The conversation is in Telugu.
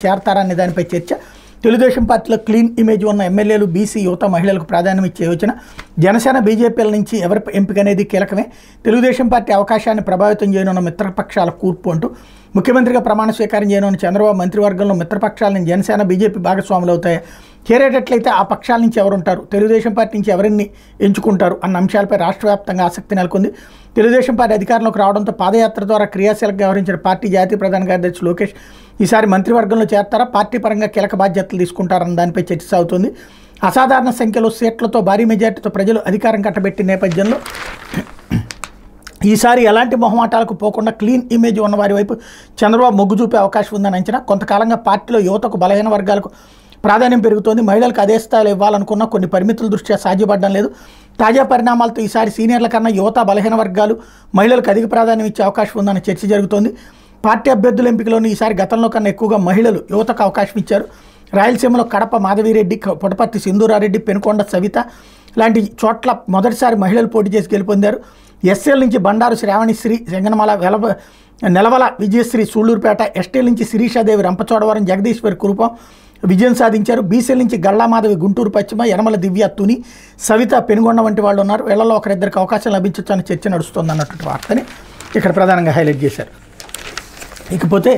చేరతారనే దానిపై చర్చ. తెలుగుదేశం పార్టీలో క్లీన్ ఇమేజ్ ఉన్న ఎమ్మెల్యేలు, బీసీ యువత, మహిళలకు ప్రాధాన్యం ఇచ్చే యోచన. జనసేన, బీజేపీల నుంచి ఎవరి ఎంపిక అనేది కీలకమే. తెలుగుదేశం పార్టీ అవకాశాన్ని ప్రభావితం చేయనున్న మిత్రపక్షాల కూర్పు అంటూ ముఖ్యమంత్రిగా ప్రమాణ స్వీకారం చేయనున్న చంద్రబాబు మంత్రివర్గంలో మిత్రపక్షాల నుంచి జనసేన, బీజేపీ భాగస్వాములు అవుతాయి. చేరేటట్లయితే ఆ పక్షాల నుంచి ఎవరుంటారు, తెలుగుదేశం పార్టీ నుంచి ఎవరిని ఎంచుకుంటారు అన్న అంశాలపై రాష్ట్ర వ్యాప్తంగా ఆసక్తి నెలకొంది. తెలుగుదేశం పార్టీ అధికారంలోకి రావడంతో పాదయాత్ర ద్వారా క్రియాశీలకంగా వ్యవహరించిన పార్టీ జాతీయ ప్రధాన కార్యదర్శి లోకేష్ ఈసారి మంత్రివర్గంలో చేరతారా, పార్టీ పరంగా కీలక బాధ్యతలు తీసుకుంటారన్న దానిపై చర్చ సాగుతుంది. అసాధారణ సంఖ్యలో సీట్లతో భారీ మెజార్టీతో ప్రజలు అధికారం కట్టబెట్టిన నేపథ్యంలో ఈసారి ఎలాంటి మొహమాటాలకు పోకుండా క్లీన్ ఇమేజ్ ఉన్న వారి వైపు చంద్రబాబు మొగ్గు చూపే అవకాశం ఉందని అంచనా. కొంతకాలంగా పార్టీలో యువతకు, బలహీన వర్గాలకు ప్రాధాన్యం పెరుగుతోంది. మహిళలకు అదే స్థాయిలో ఇవ్వాలనుకున్న కొన్ని పరిమితుల దృష్ట్యా సాధ్యపడడం లేదు. తాజా పరిణామాలతో ఈసారి సీనియర్ల కన్నా యువత, బలహీన వర్గాలు, మహిళలకు అధిక ప్రాధాన్యం ఇచ్చే అవకాశం ఉందన్న చర్చ జరుగుతోంది. పార్టీ అభ్యర్థుల ఎంపికలోని ఈసారి గతంలో కన్నా ఎక్కువగా మహిళలు, యువతకు అవకాశం ఇచ్చారు. రాయలసీమలో కడప మాధవిరెడ్డి, పుటపర్తి సింధూరారెడ్డి, పెనుకొండ సవిత లాంటి చోట్ల మొదటిసారి మహిళలు పోటీ చేసి గెలుపొందారు. ఎస్ఎల్ నుంచి బండారు శ్రావణిశ్రీ, జంగనమల, నెలవల విజయశ్రీ సూళ్లూరుపేట, ఎస్టీల్ నుంచి శిరీషాదేవి రంపచోడవరం, జగదీశ్వరి కురుపం విజయం సాధించారు. బీసీల నుంచి గళ్ళామాధవి గుంటూరు పశ్చిమ, యనమల దివ్య తుని, సవిత పెనుగొండ వంటి వాళ్ళు ఉన్నారు. వీళ్ళలో ఒకరిద్దరికి అవకాశం లభించవచ్చు అనే చర్చ నడుస్తుంది అన్నటువంటి వార్తని ఇక్కడ ప్రధానంగా హైలైట్ చేశారు. ఇకపోతే